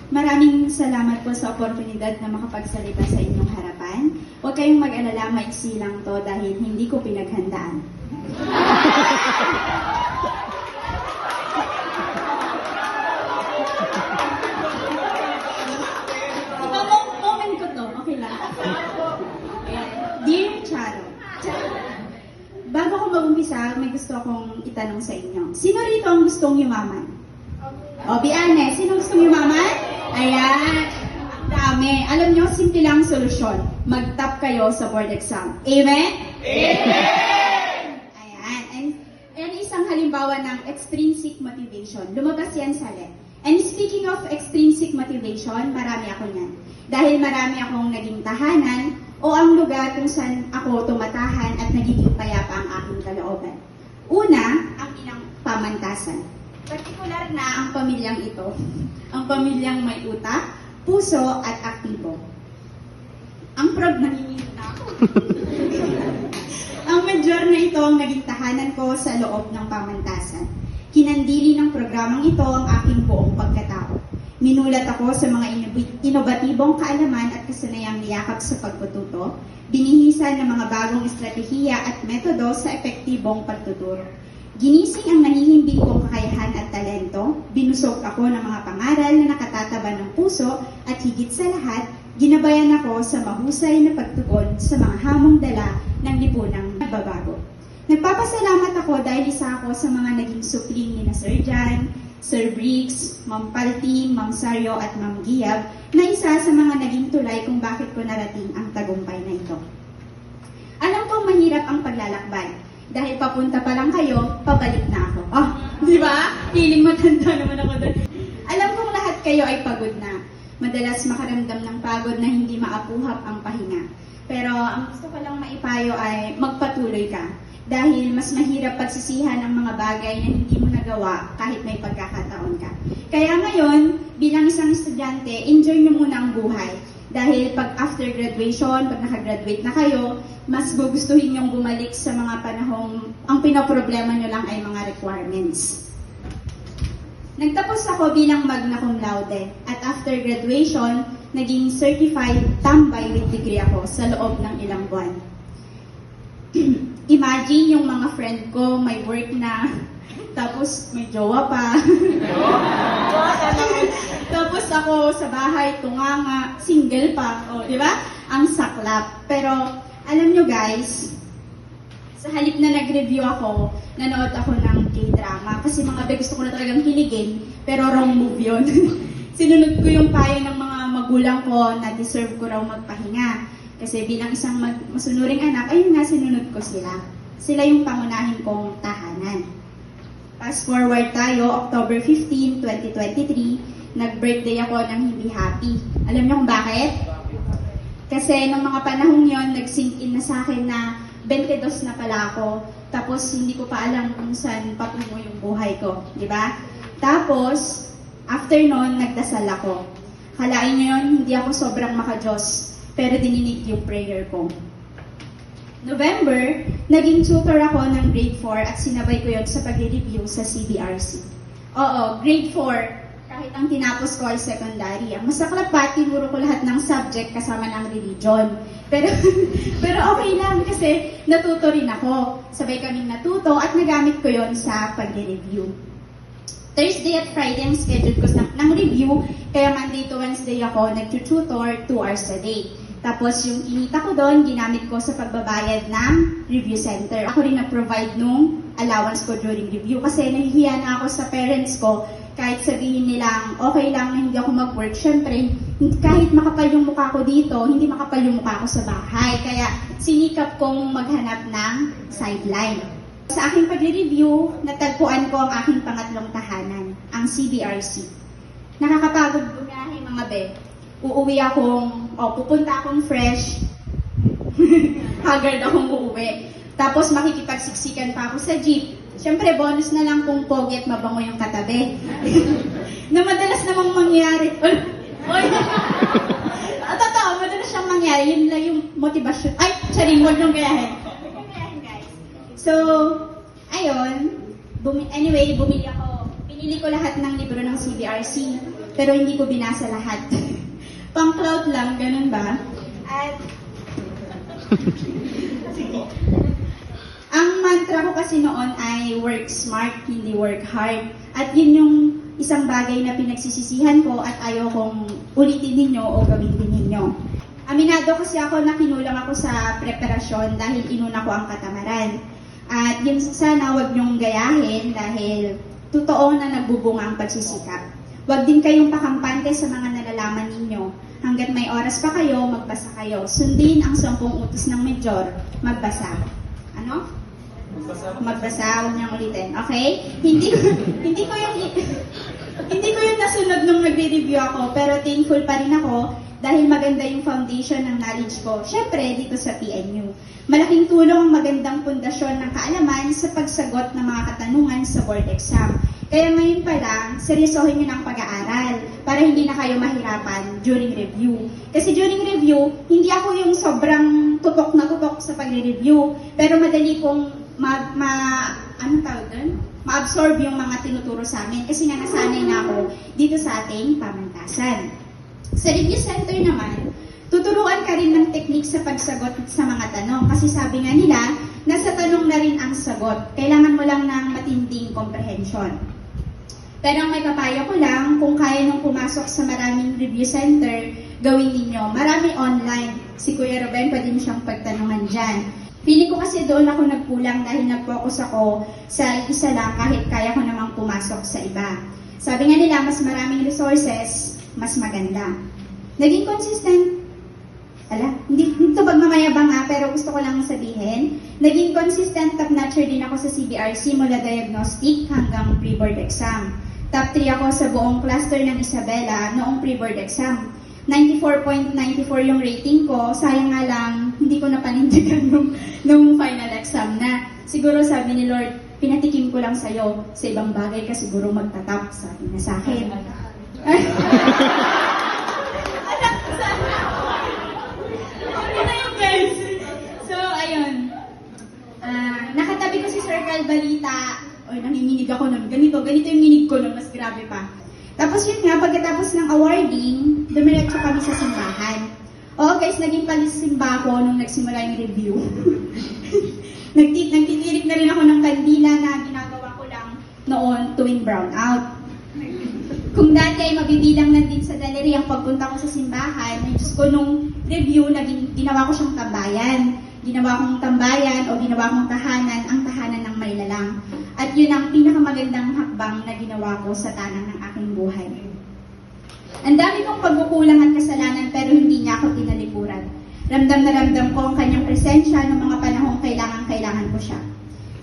Maraming salamat po sa oportunidad na makapagsalita sa inyong harapan. Huwag kayong mag-alala, maiksi lang to dahil hindi ko pinaghandaan. Moment ko to, okay lang. Dear Charo, bago ko mag-umpisa, may gusto akong itanong sa inyo. Sino rito ang gustong yumaman? O, be honest, sino gustong yumaman? Ayan, ang dami. Alam nyo, simple lang ang solusyon. Mag-top kayo sa board exam. Amen? Amen! Ayan. And isang halimbawa ng extrinsic motivation. Lumabas yan sa LEP. And speaking of extrinsic motivation, marami ako niyan. Dahil marami akong naging tahanan o ang lugar kung saan ako tumatahan at nagiging payapa ang aking kalooban. Una, ang inang pamantasan. Partikular na ang pamilyang ito, ang pamilyang may utak, puso at aktibo. Ang nanginginig na ako. Ang major na ito ang naging tahanan ko sa loob ng pamantasan. Kinandili ng programang ito ang aking buong pagkatao. Minulat ako sa mga inobatibong kaalaman at kasanayang niyakap sa pagtututo, binihisan ng mga bagong estratehiya at metodo sa epektibong pagtuturo. Ginising ang nahihimbing kong kakayahan at talento, binusog ako ng mga pangaral na nakatataba ng puso at higit sa lahat, ginabayan ako sa mahusay na pagtugon sa mga hamong dala ng lipunang nagbabago. Nagpapasalamat ako dahil isa ako sa mga naging supling ni na Sir Jan, Sir Briggs, Ma'am Palting, Ma'am Sario at Ma'am Giyab na isa sa mga naging tulay kung bakit ko narating ang tagumpay na ito. Alam kong mahirap ang paglalakbay. Dahil papunta pa lang kayo, pabalik na ako. Di ba? Feeling matanda naman ako doon. Alam kong lahat kayo ay pagod na. Madalas makaramdam ng pagod na hindi maapuhap ang pahinga. Pero ang gusto ko lang maipayo ay magpatuloy ka. Dahil mas mahirap pagsisihan ang mga bagay na hindi mo nagawa kahit may pagkakataon ka. Kaya ngayon, bilang isang estudyante, enjoy nyo muna ang buhay. Dahil pag after graduation, pag nakagraduate na kayo, mas gugustuhin nyong bumalik sa mga panahong ang pinoproblema nyo lang ay mga requirements. Nagtapos ako bilang magna cum laude at after graduation, naging certified tambay with degree ako sa loob ng ilang buwan. Imagine yung mga friend ko may work na, tapos may jowa pa. Tapos ako sa bahay, tunganga, single pa. O, di ba? Ang saklap. Pero, alam nyo guys, sa halip na nag-review ako, nanood ako ng K-drama. Kasi mga gusto ko na talagang hiligin, pero wrong move yun. Sinunod ko yung payo ng mga magulang ko na deserve ko raw magpahinga. Kasi bilang isang masunuring anak, ayun nga, sinunod ko sila. Sila yung pangunahin kong tahanan. Fast forward tayo, October 15, 2023, nag-birthday ako ng hindi happy. Alam niyo kung bakit? Kasi nung mga panahong yon, nag-sink in na sa akin na 22 na pala ako. Tapos hindi ko pa alam kung saan patungo yung buhay ko. Di ba? Tapos, after nun, nagdasal ako. Kalain niyo yun, hindi ako sobrang maka-Diyos. Pero dininig yung prayer ko. November, naging tutor ako ng grade 4 at sinabay ko yun sa pag-review sa CBRC. Oo, grade 4, kahit ang tinapos ko ay secondary. Ang masaklap pa, tinuro ko lahat ng subject kasama ng religion. Pero okay lang kasi natuto rin ako. Sabay kaming natuto at nagamit ko yon sa pag-review. Thursday at Friday ang schedule ko ng review, kaya Monday to Wednesday ako nag-tutor 2 hours a day. Tapos yung kinita ko doon, ginamit ko sa pagbabayad ng review center. Ako rin nag-provide nung allowance ko during review kasi nahihiya na ako sa parents ko kahit sabihin nilang okay lang na hindi ako mag-work. Siyempre, kahit makapal yung mukha ko dito, hindi makapal yung mukha ko sa bahay. Kaya sinikap kong maghanap ng sideline. Sa aking pag-review, natagpuan ko ang aking pangatlong tahanan, ang CBRC. Nakakapagod bumiyahe mga be. Uuwi akong, pupunta akong fresh. Haggard akong uuwi. Tapos makikipagsiksikan pa ako sa jeep. Siyempre, bonus na lang kung pogi at mabango yung katabi. Na madalas namang mangyari. Totoo, madalas siyang mangyari. Yun lang yung motivasyon. Ay, charing, huwag niyong gayahin. So, ayun. Anyway, bumili ako. Binili ko lahat ng libro ng CBRC, pero hindi ko binasa lahat. Pang-clout lang, ganun ba? At ang mantra ko kasi noon ay work smart, hindi work hard. At yun yung isang bagay na pinagsisisihan ko at ayaw kong ulitin ninyo o gawin din ninyo. Aminado kasi ako na kinulang ako sa preparasyon dahil inuna ko ang katamaran. At yun sana wag niyong gayahin dahil totoo na nagbubunga ang pagsisikap. Huwag din kayong pakampante sa mga nalalaman ninyo. Hanggat may oras pa kayo, magbasa kayo. Sundin ang 10 utos ng Medjor. Magbasa. Ano? Magbasa. Huwag niyang ulitin. Okay? Hindi ko yung nasunod nung nagre-review ako, pero thankful pa rin ako dahil maganda yung foundation ng knowledge ko. Siyempre, dito sa PNU. Malaking tulong ang magandang pundasyon ng kaalaman sa pagsagot ng mga katanungan sa board exam. Kaya ngayon pa lang, seryosohin nyo ng pag-aaral para hindi na kayo mahirapan during review. Kasi during review, hindi ako yung sobrang tutok na tutok sa pagre-review, pero madali pong ma-absorb yung mga tinuturo sa amin kasi nga nasanay na ako dito sa ating pamantasan. Sa review center naman, tuturuan ka rin ng technique sa pagsagot sa mga tanong kasi sabi nga nila, nasa tanong na rin ang sagot. Kailangan mo lang ng matinding comprehension. Pero ang may papayo ko lang, kung kaya nung pumasok sa maraming review center, gawin ninyo. Marami online. Si Kuya Ruben, pwede mo siyang pagtanungan dyan. Pili ko kasi doon ako nagkulang dahil nag-focus ako sa isa lang kahit kaya ko namang pumasok sa iba. Sabi nga nila, mas maraming resources, mas maganda. Naging consistent. Hindi ito pagmamayabang pero gusto ko lang sabihin, naging consistent top-notcher din ako sa CBRC mula diagnostic hanggang pre-board exam. Top 3 ako sa buong cluster ng Isabela noong pre-board exam. 94.94 yung rating ko, sayang nga lang, hindi ko napanindigan nung final exam na. Siguro sabi ni Lord, pinatikim ko lang sa'yo, sa ibang bagay ka siguro magtatap, sabi na sa akin. Nakatabi ko si Sir Carl Balita. Oy, nanginginig ako nun. Ganito yung nginig ko nun. Mas grabe pa. Tapos yun nga, pagkatapos ng awarding, dumiretso kami sa simbahan. Oo guys, naging palisimba ako nung nagsimula yung review. Nagtitirik na rin ako ng kandila na ginagawa ko lang noon tuwing brownout. Kung dati ay mabibilang na din sa daliri ang pagpunta ko sa simbahan, Diyos ko nung review, ginawa ko siyang tambayan. Ginawa kong tambayan o ginawa kong tahanan, ang tahanan ng may lalang. At yun ang pinakamagandang hakbang na ginawa ko sa tanang ng aking buhay. Ang dami kong pagkukulang at kasalanan pero hindi niya ako tinalikuran. Ramdam na ramdam ko ang kanyang presensya ng mga panahong kailangan ko siya.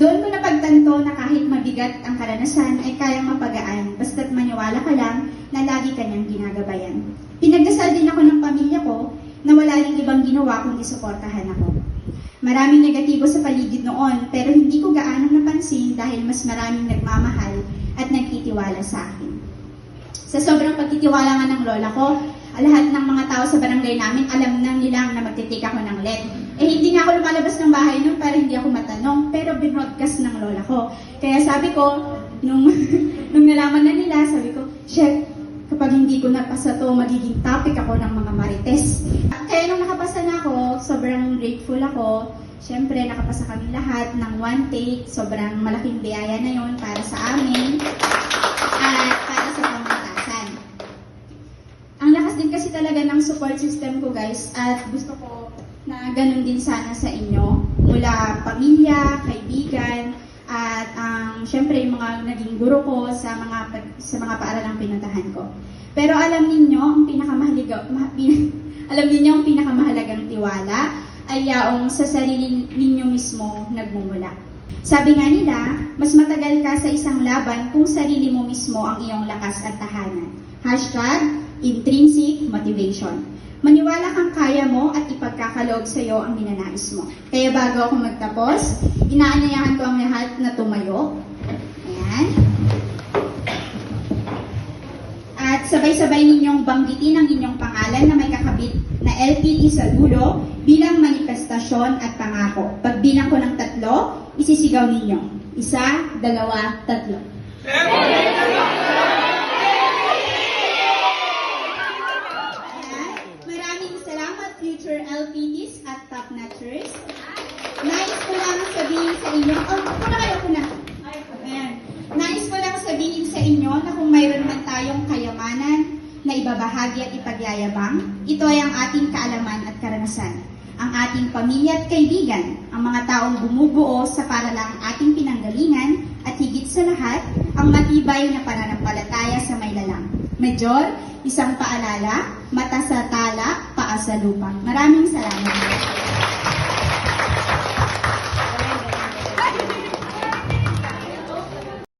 Doon ko napagtanto na kahit mabigat ang karanasan ay kayang mapagaan basta't maniwala ka lang na lagi kanyang ginagabayan. Pinagdasal din ako ng pamilya ko na wala ring ibang ginawa kundi suportahan ako. Maraming negatibo sa paligid noon, pero hindi ko gaanong napansin dahil mas maraming nagmamahal at nagtitiwala sa akin. Sa sobrang pagtitiwala nga ng lola ko, lahat ng mga tao sa barangay namin alam na nilang na magtitik ako ng LED. Hindi nga ako lumalabas ng bahay noon para hindi ako matanong, pero binroadcast ng lola ko. Kaya sabi ko, nung nalaman na nila, sabi ko, Chef, kapag hindi ko napasa to, magiging topic ako ng mga marites. Kaya nung nakapasa na ako, sobrang grateful ako. Siyempre, nakapasa kami lahat ng one take. Sobrang malaking biyaya na yon para sa amin at para sa pamantasan. Ang lakas din kasi talaga ng support system ko, guys. At gusto ko na ganun din sana sa inyo. Mula pamilya, kaibigan, at syempre yung mga naging guro ko sa mga paaralang pinuntahan ko. Pero alam niyo ang pinakamahalagang tiwala ay yaong sa sarili ninyo mismo nagmumula. Sabi nga nila, mas matagal ka sa isang laban kung sarili mo mismo ang iyong lakas at tahanan. #intrinsic motivation. Maniwala kang kaya mo at ipagkakaloob sa iyo ang minanais mo. Kaya bago ako magtapos, inaanyayahan ko ang lahat na tumayo. Ayan. At sabay-sabay ninyong banggitin ang inyong pangalan na may kakabit na LPT sa dulo bilang manifestasyon at pangako. Pagbilang ko ng 3, isisigaw ninyo. 1, 2, 3. Yung, kuna kayo, kuna. Ayan. Nais ko lang sabihin sa inyo na kung mayroon man tayong kayamanan na ibabahagi at ipagyayabang, ito ay ang ating kaalaman at karanasan. Ang ating pamilya at kaibigan, ang mga taong bumubuo sa paralang ating pinanggalingan, at higit sa lahat, ang matibay na pananampalataya sa may lalang. Major, isang paalala, mata sa tala, paa sa lupa. Maraming salamat.